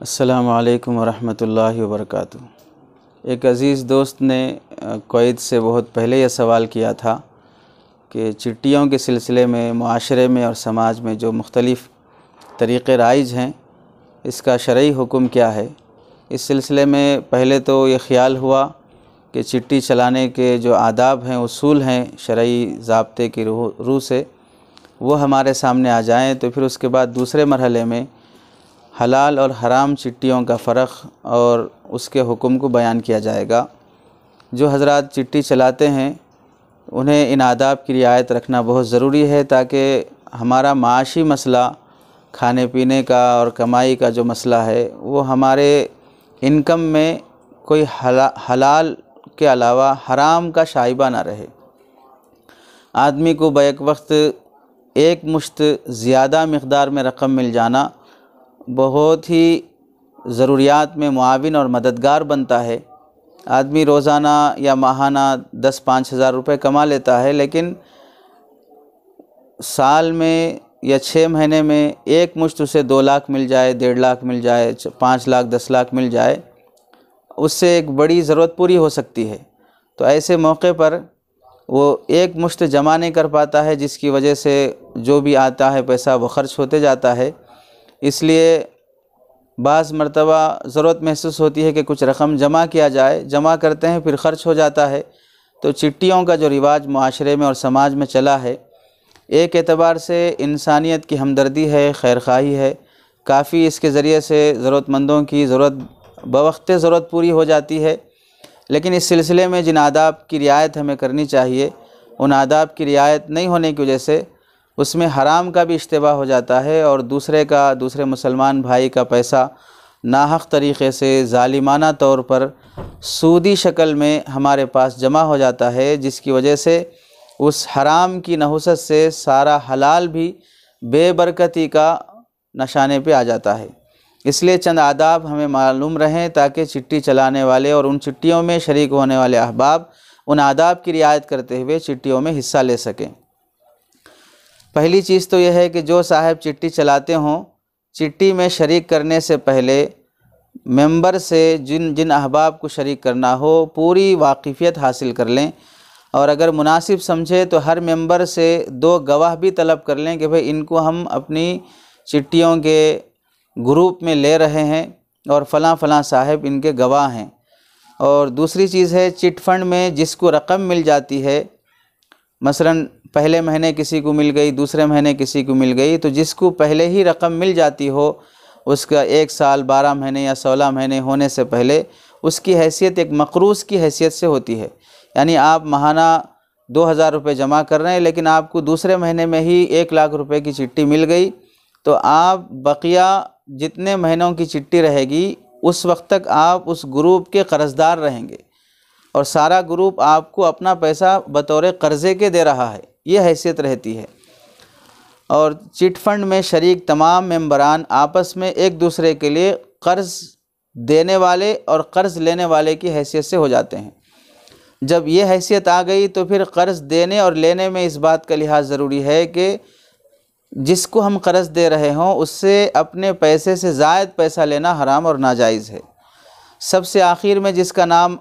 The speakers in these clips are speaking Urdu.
السلام علیکم ورحمۃ اللہ وبرکاتہ۔ ایک عزیز دوست نے کویت سے بہت پہلے یہ سوال کیا تھا کہ چٹھیوں کے سلسلے میں معاشرے میں اور سماج میں جو مختلف طریقے رائج ہیں، اس کا شرعی حکم کیا ہے۔ اس سلسلے میں پہلے تو یہ خیال ہوا کہ چٹھی چلانے کے جو آداب ہیں، اصول ہیں شرعی ضابطے کی روح سے، وہ ہمارے سامنے آ جائیں، تو پھر اس کے بعد دوسرے مرحلے میں حلال اور حرام چٹھیوں کا فرق اور اس کے حکم کو بیان کیا جائے گا۔ جو حضرات چٹھی چلاتے ہیں انہیں ان آداب کی رعایت رکھنا بہت ضروری ہے، تاکہ ہمارا معاشی مسئلہ، کھانے پینے کا اور کمائی کا جو مسئلہ ہے، وہ ہمارے انکم میں کوئی حلال کے علاوہ حرام کا شائبہ نہ رہے۔ آدمی کو بیک وقت ایک مشت زیادہ مقدار میں رقم مل جانا بہت ہی ضروریات میں معاون اور مددگار بنتا ہے۔ آدمی روزانہ یا ماہانہ 10-5 ہزار روپے کما لیتا ہے، لیکن سال میں یا 6 مہینے میں ایک مشت اسے 2 لاکھ مل جائے، 1.5 لاکھ مل جائے، 5 لاکھ 10 لاکھ مل جائے، اس سے ایک بڑی ضرورت پوری ہو سکتی ہے۔ تو ایسے موقع پر وہ ایک مشت جمع نہیں کر پاتا ہے، جس کی وجہ سے جو بھی آتا ہے پیسہ وہ خرچ ہوتے جاتا ہے۔ اس لیے بعض مرتبہ ضرورت محسوس ہوتی ہے کہ کچھ رقم جمع کیا جائے، جمع کرتے ہیں پھر خرچ ہو جاتا ہے۔ تو چٹھیوں کا جو رواج معاشرے میں اور سماج میں چلا ہے، ایک اعتبار سے انسانیت کی ہمدردی ہے، خیرخواہی ہے، کافی اس کے ذریعے سے ضرورت مندوں کی بوقت ضرورت پوری ہو جاتی ہے۔ لیکن اس سلسلے میں جن آداب کی رعایت ہمیں کرنی چاہیے، ان آداب کی رعایت نہیں ہونے کی وجہ سے اس میں حرام کا بھی اشتباہ ہو جاتا ہے، اور دوسرے مسلمان بھائی کا پیسہ ناحق طریقے سے ظالمانہ طور پر سودی شکل میں ہمارے پاس جمع ہو جاتا ہے، جس کی وجہ سے اس حرام کی نحوست سے سارا حلال بھی بے برکتی کا نشانے پہ آ جاتا ہے۔ اس لیے چند آداب ہمیں معلوم رہیں، تاکہ چٹھی چلانے والے اور ان چٹھیوں میں شریک ہونے والے احباب ان آداب کی رعایت کرتے ہوئے چٹھیوں میں حصہ لے سکیں۔ پہلی چیز تو یہ ہے کہ جو صاحب چٹھی چلاتے ہوں، چٹھی میں شریک کرنے سے پہلے ممبر سے جن احباب کو شریک کرنا ہو پوری واقفیت حاصل کر لیں، اور اگر مناسب سمجھے تو ہر ممبر سے 2 گواہ بھی طلب کر لیں کہ بھئی ان کو ہم اپنی چٹھیوں کے گروپ میں لے رہے ہیں اور فلاں فلاں صاحب ان کے گواہ ہیں۔ اور دوسری چیز ہے، چٹ فنڈ میں جس کو رقم مل جاتی ہے، مثلاً پہلے مہینے کسی کو مل گئی، دوسرے مہینے کسی کو مل گئی، تو جس کو پہلے ہی رقم مل جاتی ہو، اس کا 1 سال 12 مہینے یا 16 مہینے ہونے سے پہلے اس کی حیثیت ایک مقروض کی حیثیت سے ہوتی ہے۔ یعنی آپ ماہانہ 2000 روپے جمع کر رہے ہیں، لیکن آپ کو دوسرے مہینے میں ہی 1 لاکھ روپے کی چٹھی مل گئی، تو آپ بقیہ جتنے مہینوں کی چٹھی رہے گی اس وقت تک آپ اس گروپ کے قرض دار رہیں گے، اور سارا گروپ آپ کو اپنا پیسہ بطور قرضے کے دے رہا ہے، یہ حیثیت رہتی ہے۔ اور چٹ فنڈ میں شریک تمام ممبران آپس میں ایک دوسرے کے لیے قرض دینے والے اور قرض لینے والے کی حیثیت سے ہو جاتے ہیں۔ جب یہ حیثیت آ گئی تو پھر قرض دینے اور لینے میں اس بات کا لحاظ ضروری ہے کہ جس کو ہم قرض دے رہے ہوں اس سے اپنے پیسے سے زائد پیسہ لینا حرام اور ناجائز ہے۔ سب سے آخر میں جس کا نام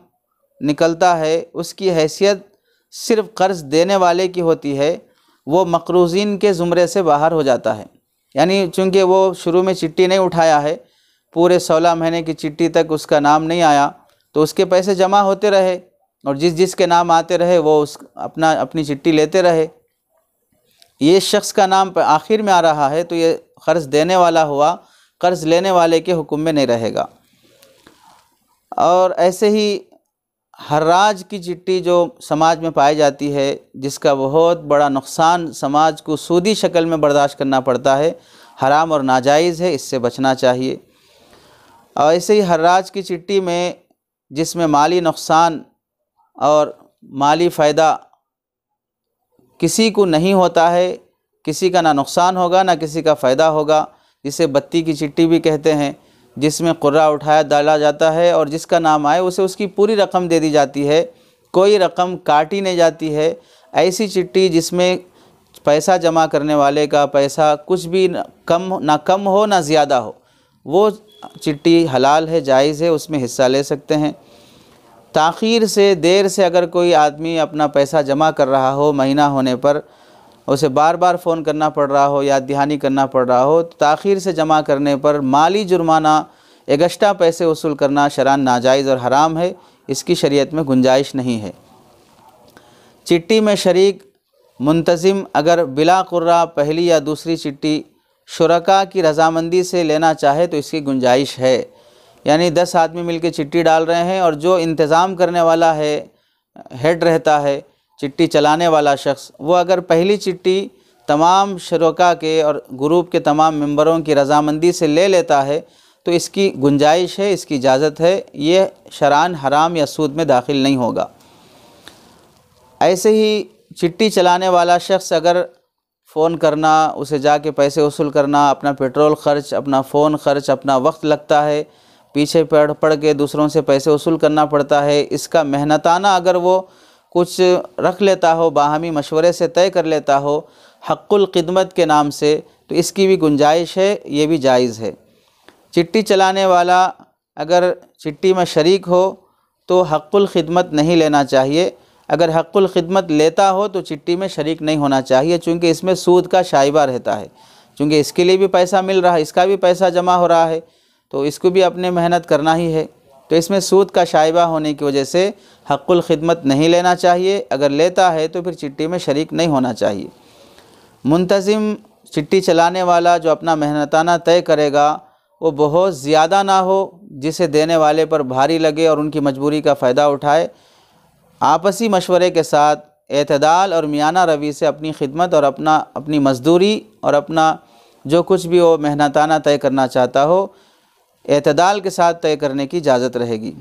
نکلتا ہے اس کی حیثیت صرف قرض دینے والے کی ہوتی ہے، وہ مقروضین کے زمرے سے باہر ہو جاتا ہے۔ یعنی چونکہ وہ شروع میں چٹھی نہیں اٹھایا ہے، پورے 16 مہینے کی چٹھی تک اس کا نام نہیں آیا، تو اس کے پیسے جمع ہوتے رہے، اور جس کے نام آتے رہے وہ اپنی چٹھی لیتے رہے۔ یہ شخص کا نام آخر میں آ رہا ہے تو یہ قرض دینے والا ہوا، قرض لینے والے کے حکم میں نہیں رہے گا۔ اور ایسے ہی حراج کی چٹھی جو سماج میں پائی جاتی ہے، جس کا بہت بڑا نقصان سماج کو سودی شکل میں برداشت کرنا پڑتا ہے، حرام اور ناجائز ہے، اس سے بچنا چاہیے۔ اور ایسے ہی حراج کی چٹھی میں جس میں مالی نقصان اور مالی فائدہ کسی کو نہیں ہوتا ہے، کسی کا نہ نقصان ہوگا نہ کسی کا فائدہ ہوگا، جسے بتی کی چٹھی بھی کہتے ہیں، جس میں قرعہ اٹھایا ڈالا جاتا ہے اور جس کا نام آئے اسے اس کی پوری رقم دے دی جاتی ہے، کوئی رقم کاٹی نہیں جاتی ہے۔ ایسی چٹھی جس میں پیسہ جمع کرنے والے کا پیسہ کچھ بھی نہ کم ہو نہ زیادہ ہو، وہ چٹی حلال ہے، جائز ہے، اس میں حصہ لے سکتے ہیں۔ تاخیر سے، دیر سے اگر کوئی آدمی اپنا پیسہ جمع کر رہا ہو، مہینہ ہونے پر اسے بار بار فون کرنا پڑ رہا ہو، یاد دہانی کرنا پڑ رہا ہو، تو تاخیر سے جمع کرنے پر مالی جرمانہ، ایگسٹرا پیسے وصول کرنا شرعاً ناجائز اور حرام ہے، اس کی شریعت میں گنجائش نہیں ہے۔ چٹی میں شریک منتظم اگر بلا قرہ پہلی یا دوسری چٹی شرکاء کی رضامندی سے لینا چاہے تو اس کی گنجائش ہے، یعنی 10 آدمی مل کے چٹی ڈال رہے ہیں اور جو انتظام کرنے والا ہے، ہیڈ رہتا ہے، چٹی چلانے والا شخص، وہ اگر پہلی چٹی تمام شرکاء کے اور گروپ کے تمام ممبروں کی رضامندی سے لے لیتا ہے تو اس کی گنجائش ہے، اس کی اجازت ہے، یہ شرعاً حرام یا سود میں داخل نہیں ہوگا۔ ایسے ہی چٹی چلانے والا شخص اگر فون کرنا، اسے جا کے پیسے وصول کرنا، اپنا پیٹرول خرچ، اپنا فون خرچ، اپنا وقت لگتا ہے، پیچھے پڑ کے دوسروں سے پیسے وصول کرنا پڑتا ہے، اس کا محنتانہ اگر وہ کچھ رکھ لیتا ہو، باہمی مشورے سے طے کر لیتا ہو حق الخدمت کے نام سے، تو اس کی بھی گنجائش ہے، یہ بھی جائز ہے۔ چٹی چلانے والا اگر چٹی میں شریک ہو تو حق الخدمت نہیں لینا چاہیے، اگر حق الخدمت لیتا ہو تو چٹی میں شریک نہیں ہونا چاہیے، چونکہ اس میں سود کا شائبہ رہتا ہے، چونکہ اس کے لیے بھی پیسہ مل رہا ہے، اس کا بھی پیسہ جمع ہو رہا ہے، تو اس کو بھی اپنے محنت کرنا ہی ہے، تو اس میں سود کا شائبہ ہونے کی وجہ سے حق الخدمت نہیں لینا چاہیے، اگر لیتا ہے تو پھر چٹی میں شریک نہیں ہونا چاہیے۔ منتظم چٹی چلانے والا جو اپنا محنتانہ طے کرے گا وہ بہت زیادہ نہ ہو جسے دینے والے پر بھاری لگے اور ان کی مجبوری کا فائدہ اٹھائے، آپسی مشورے کے ساتھ اعتدال اور میانہ روی سے اپنی خدمت اور اپنی مزدوری اور اپنا جو کچھ بھی وہ محنتانہ طے کرنا چاہتا ہو، اعتدال کے ساتھ طے کرنے کی اجازت رہے گی،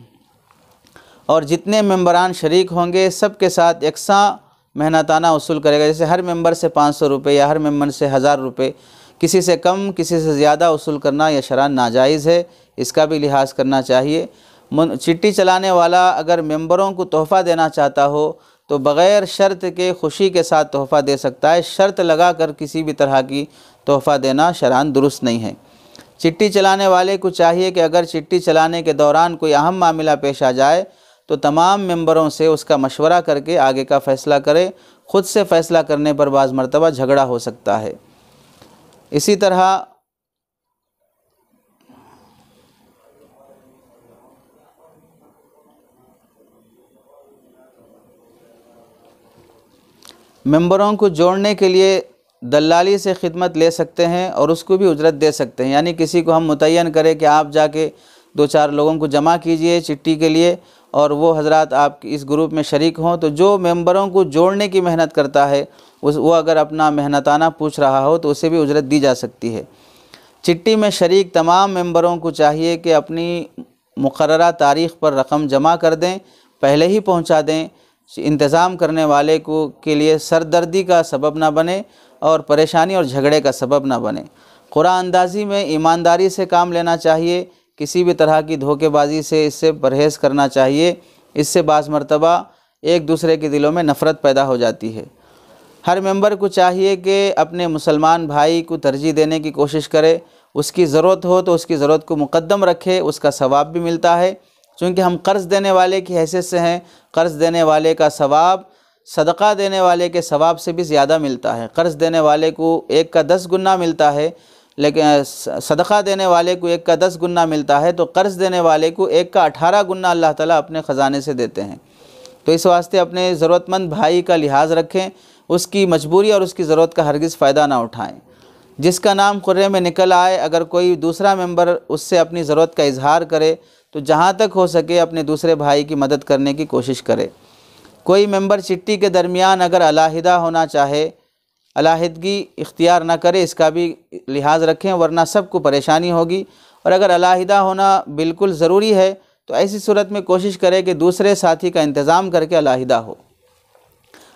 اور جتنے ممبران شریک ہوں گے سب کے ساتھ یکساں محنتانہ وصول کرے گا، جیسے ہر ممبر سے 500 روپے یا ہر ممبر سے 1000 روپے، کسی سے کم کسی سے زیادہ وصول کرنا یہ شرعاً ناجائز ہے، اس کا بھی لحاظ کرنا چاہیے۔ چٹی چلانے والا اگر ممبروں کو تحفہ دینا چاہتا ہو تو بغیر شرط کے خوشی کے ساتھ تحفہ دے سکتا ہے، شرط لگا کر کسی بھی طرح کی تحفہ دینا شرعاً درست نہیں ہے۔ چٹی چلانے والے کو چاہیے کہ اگر چٹی چلانے کے دوران کوئی اہم معاملہ پیش آ جائے تو تمام ممبروں سے اس کا مشورہ کر کے آگے کا فیصلہ کرے، خود سے فیصلہ کرنے پر بعض مرتبہ جھگڑا ہو سکتا ہے۔ اسی طرح ممبروں کو جوڑنے کے لیے دلالی سے خدمت لے سکتے ہیں اور اس کو بھی اجرت دے سکتے ہیں، یعنی کسی کو ہم متعین کریں کہ آپ جا کے 2-4 لوگوں کو جمع کیجئے چٹی کے لیے اور وہ حضرات آپ اس گروپ میں شریک ہوں، تو جو ممبروں کو جوڑنے کی محنت کرتا ہے وہ اگر اپنا محنتانہ پوچھ رہا ہو تو اسے بھی اجرت دی جا سکتی ہے۔ چٹی میں شریک تمام ممبروں کو چاہیے کہ اپنی مقررہ تاریخ پر رقم جمع کر دیں، پہلے ہی پہنچا دیں، انتظام کرنے والے کے لیے سردردی کا سبب نہ بنے اور پریشانی اور جھگڑے کا سبب نہ بنے۔ قرآن اندازی میں ایمانداری سے کام لینا چاہیے، کسی بھی طرح کی دھوکے بازی سے اس سے پرہیز کرنا چاہیے، اس سے بعض مرتبہ ایک دوسرے کے دلوں میں نفرت پیدا ہو جاتی ہے۔ ہر ممبر کو چاہیے کہ اپنے مسلمان بھائی کو ترجیح دینے کی کوشش کرے، اس کی ضرورت ہو تو اس کی ضرورت کو مقدم رکھے، اس کا ثواب بھی ملتا ہے، چونکہ ہم قرض دینے والے کی حیثیت سے ہیں، قرض دینے والے کا ثواب صدقہ دینے والے کے ثواب سے بھی زیادہ ملتا ہے۔ قرض دینے والے کو 1 کا 10 گنا ملتا ہے، لیکن صدقہ دینے والے کو 1 کا 10 گنا ملتا ہے، تو قرض دینے والے کو 1 کا 18 گنا اللہ تعالیٰ اپنے خزانے سے دیتے ہیں۔ تو اس واسطے اپنے ضرورت مند بھائی کا لحاظ رکھیں، اس کی مجبوری اور اس کی ضرورت کا ہرگز فائدہ نہ اٹھائیں۔ جس کا نام قرعے میں نکل آئے، اگر کوئی دوسرا ممبر اس سے اپنی ضرورت کا اظہار کرے تو جہاں تک ہو سکے اپنے دوسرے بھائی کی مدد کرنے کی کوشش کرے۔ کوئی ممبر چٹی کے درمیان اگر علیحدہ ہونا چاہے، علیحدگی اختیار نہ کرے، اس کا بھی لحاظ رکھیں، ورنہ سب کو پریشانی ہوگی، اور اگر علیحدہ ہونا بالکل ضروری ہے تو ایسی صورت میں کوشش کرے کہ دوسرے ساتھی کا انتظام کر کے علیحدہ ہو۔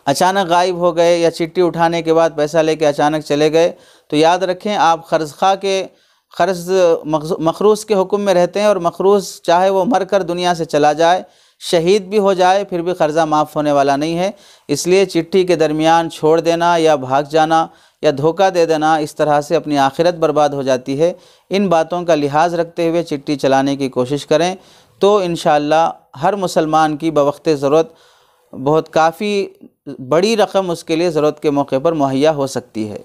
اچانک غائب ہو گئے یا چٹی اٹھانے کے بعد پیسہ لے کے اچانک چلے گئے تو یاد رکھیں آپ قرض خواہ کے قرض مخروص کے حکم میں رہتے ہیں، اور مخروص چاہے وہ مر کر دنیا سے چلا جائے شہید بھی ہو جائے پھر بھی قرضہ معاف ہونے والا نہیں ہے۔ اس لیے چٹھی کے درمیان چھوڑ دینا یا بھاگ جانا یا دھوکہ دے دینا، اس طرح سے اپنی آخرت برباد ہو جاتی ہے۔ ان باتوں کا لحاظ رکھتے ہوئے چٹھی چلانے کی کوشش کریں تو انشاءاللہ ہر مسلمان کی بوقت ضرورت بہت کافی بڑی رقم اس کے لیے ضرورت کے موقع پر مہیا ہو سکتی ہے۔